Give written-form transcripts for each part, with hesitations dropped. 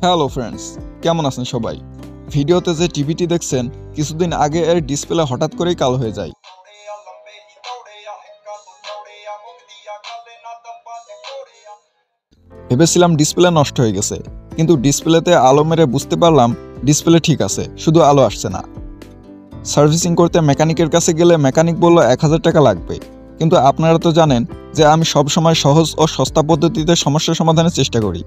Hello friends, কেমন আছেন সবাই? ভিডিওতে যে টিভিটি দেখছেন কিছুদিন আগে এর ডিসপ্লে হঠাৎ করেই কালো হয়ে যায়। ভেবেছিলাম ডিসপ্লে নষ্ট হয়ে গেছে, কিন্তু ডিসপ্লেতে আলো মেরে বুঝতে পারলাম ডিসপ্লে ঠিক আছে, শুধু আলো আসছে না। সার্ভিসিং করতে মেকানিকের কাছে গেলে মেকানিক বলল 1000 টাকা লাগবে, কিন্তু আপনারা তো জানেন যে আমি সবসময় সহজ ও সস্তা পদ্ধতিতে সমস্যা সমাধানের চেষ্টা করি,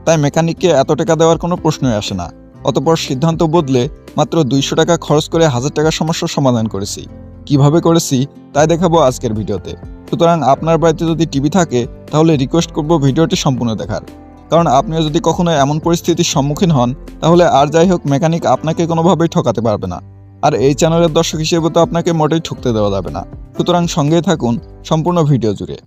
তাই মেকানিককে এত টাকা দেওয়ার কোনো প্রশ্নই আসে না। অতঃপর সিদ্ধান্ত বদলে মাত্র 200 টাকা খরচ করে 1000 টাকার সমস্যার সমাধান করেছি। কিভাবে করেছি তাই দেখাবো আজকের ভিডিওতে। সুতরাং আপনার বাড়িতে যদি টিভি থাকে তাহলে রিকোয়েস্ট করব ভিডিওটি সম্পূর্ণ দেখার, কারণ আপনিও যদি কখনো এমন পরিস্থিতির সম্মুখীন হন তাহলে আর যাই হোক মেকানিক আপনাকে কোনোভাবেই ঠকাতে পারবে না। আর এই চ্যানেলের দর্শক হিসেবে তো আপনাকে মোটেই ঠকতে দেওয়া যাবে না। সুতরাং সঙ্গেই থাকুন সম্পূর্ণ ভিডিও জুড়ে।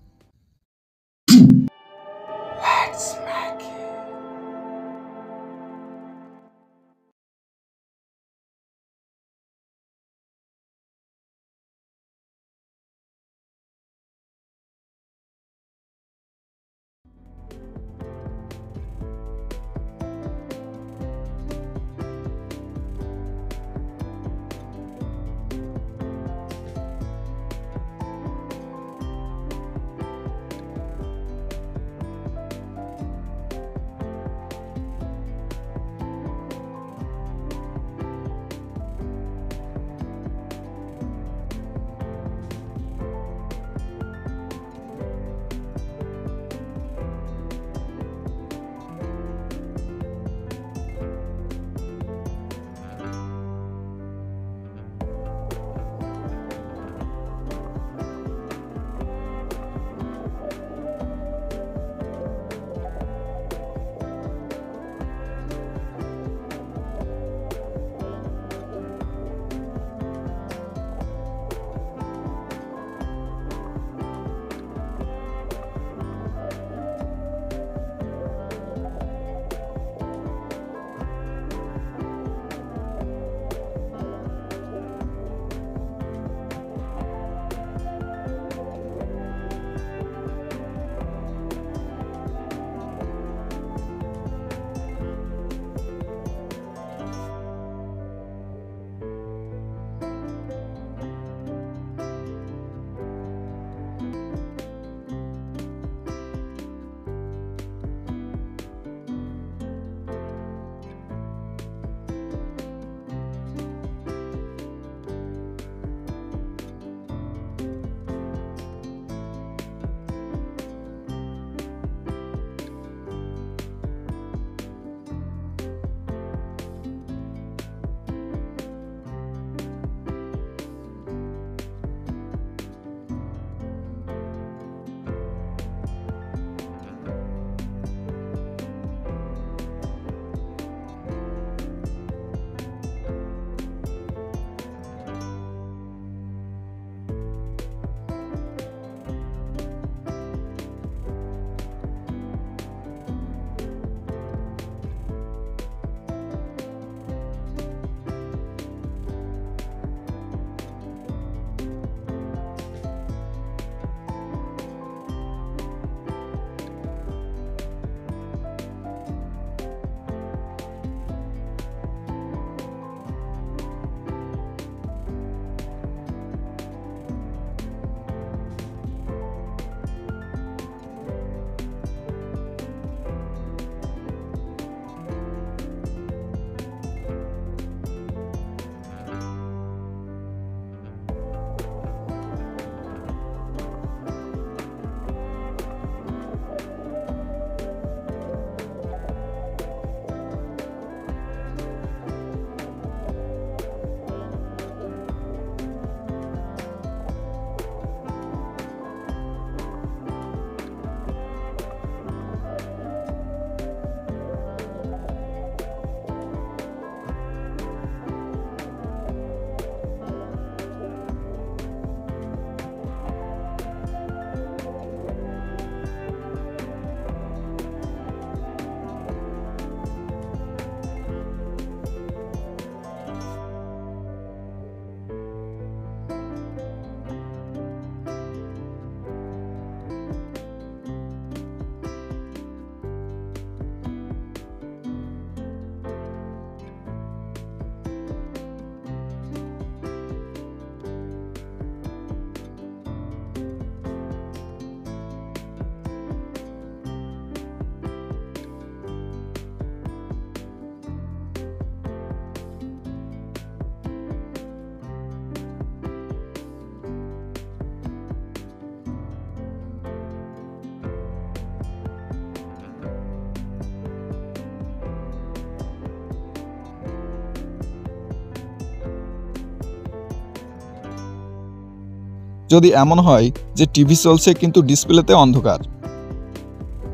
যদি এমন হয় যে টিভি চলছে কিন্তু ডিসপ্লেতে অন্ধকার,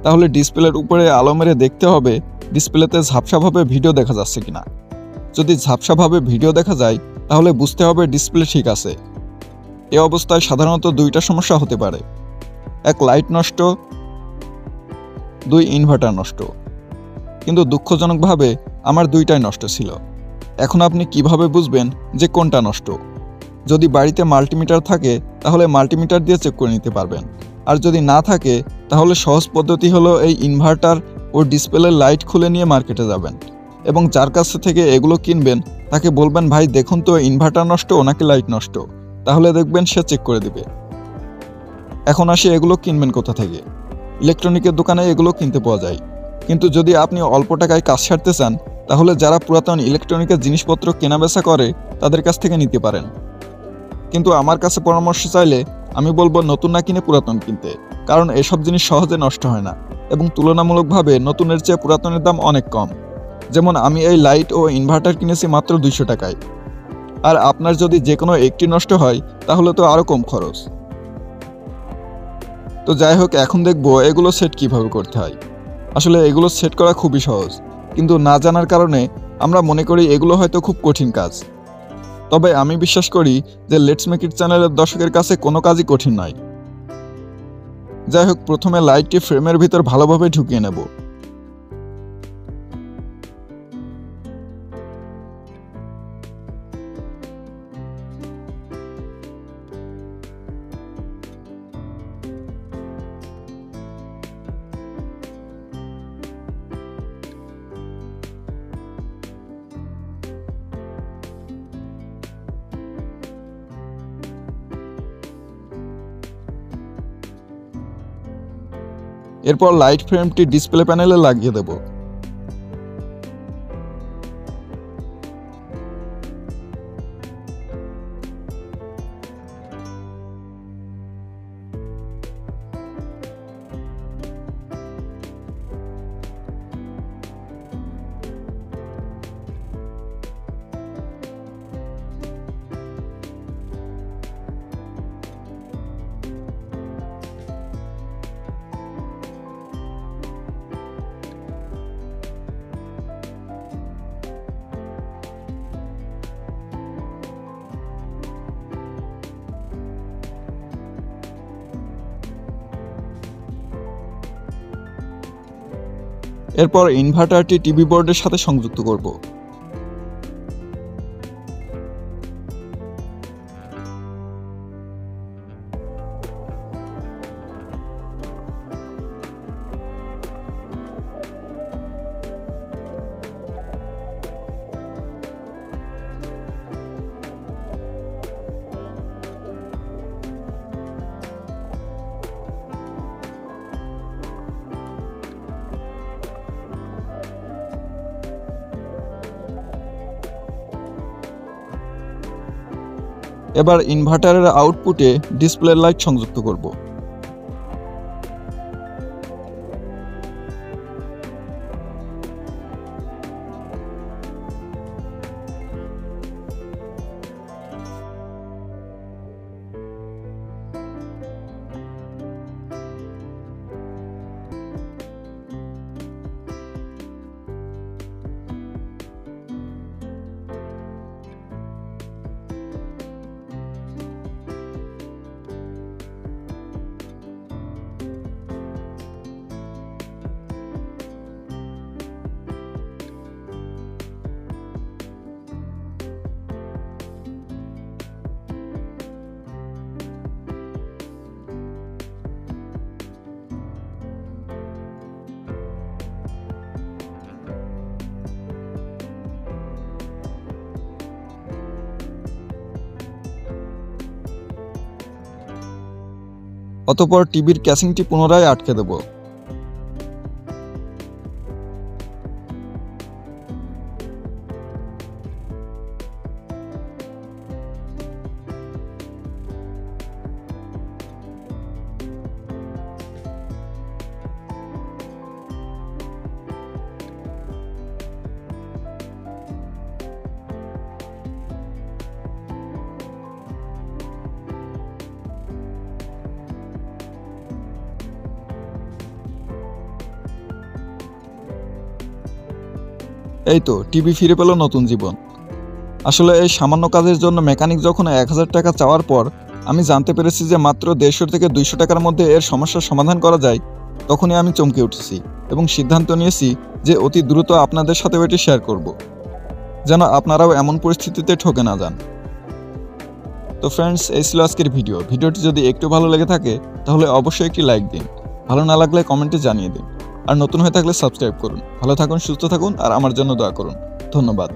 তাহলে ডিসপ্লের উপরে আলো মেরে দেখতে হবে ডিসপ্লেতে ঝাপসাভাবে ভিডিও দেখা যাচ্ছে কিনা। যদি ঝাপসাভাবে ভিডিও দেখা যায় তাহলে বুঝতে হবে ডিসপ্লে ঠিক আছে। এ অবস্থায় সাধারণত দুইটা সমস্যা হতে পারে: এক, লাইট নষ্ট; দুই, ইনভার্টার নষ্ট। কিন্তু দুঃখজনকভাবে আমার দুইটাই নষ্ট ছিল। এখন আপনি কিভাবে বুঝবেন যে কোনটা নষ্ট? যদি বাড়িতে মাল্টিমিটার থাকে তাহলে মাল্টিমিটার দিয়ে চেক করে নিতে পারবেন। আর যদি না থাকে তাহলে সহজ পদ্ধতি হলো এই ইনভার্টার ও ডিসপ্লের লাইট খুলে নিয়ে মার্কেটে যাবেন এবং যার কাছ থেকে এগুলো কিনবেন তাকে বলবেন, ভাই দেখুন তো ইনভার্টার নষ্ট নাকি লাইট নষ্ট। তাহলে দেখবেন সে চেক করে দিবে। এখন আসি এগুলো কিনবেন কোথা থেকে। ইলেকট্রনিকের দোকানে এগুলো কিনতে পাওয়া যায়। কিন্তু যদি আপনি অল্প টাকায় কাজ সারতে চান তাহলে যারা পুরাতন ইলেকট্রনিকের জিনিসপত্র কেনাবেচা করে তাদের কাছ থেকে নিতে পারেন। কিন্তু আমার কাছে পরামর্শ চাইলে আমি বলবো নতুন না কিনে পুরাতন কিনতে, কারণ এসব জিনিস সহজে নষ্ট হয় না এবং তুলনামূলকভাবে নতুনের চেয়ে পুরাতনের দাম অনেক কম। যেমন আমি এই লাইট ও ইনভার্টার কিনেছি মাত্র 200 টাকায়। আর আপনার যদি যে কোনো একটি নষ্ট হয় তাহলে তো আরও কম খরচ। তো যাই হোক, এখন দেখবো এগুলো সেট কিভাবে করতে হয়। আসলে এগুলো সেট করা খুবই সহজ, কিন্তু না জানার কারণে আমরা মনে করি এগুলো হয়তো খুব কঠিন কাজ। তবে আমি বিশ্বাস করি যে লেটস মেক ইট চ্যানেলের দর্শকের কাছে কোনো কাজই কঠিন নয়। যাই হোক, প্রথমে লাইটটি ফ্রেমের ভিতর ভালোভাবে ঢুকিয়ে নেব। এরপর লাইট ফ্রেমটি ডিসপ্লে প্যানেলে লাগিয়ে দেব। এরপর ইনভার্টারটি টিভি বোর্ডের সাথে সংযুক্ত করব। এবার ইনভার্টারের আউটপুটে ডিসপ্লে লাইট সংযুক্ত করব। অতঃপর টিভির ক্যাসিংটি পুনরায় আটকে দেব। এই তো টিভি ফিরে পেল নতুন জীবন। আসলে এই সামান্য কাজের জন্য মেকানিক যখন 1000 টাকা চাওয়ার পর আমি জানতে পেরেছি যে মাত্র 150 থেকে 200 টাকার মধ্যে এর সমস্যার সমাধান করা যায়, তখনই আমি চমকে উঠেছি এবং সিদ্ধান্ত নিয়েছি যে অতি দ্রুত আপনাদের সাথেও এটি শেয়ার করব, যেন আপনারাও এমন পরিস্থিতিতে ঠকে না যান। তো ফ্রেন্ডস, এই ছিল আজকের ভিডিওটি যদি একটু ভালো লেগে থাকে তাহলে অবশ্যই একটি লাইক দিন, ভালো না লাগলে কমেন্টে জানিয়ে দিন, আর নতুন হয়ে থাকলে সাবস্ক্রাইব করুন। ভালো থাকুন, সুস্থ থাকুন, আর আমার জন্য দোয়া করুন। ধন্যবাদ।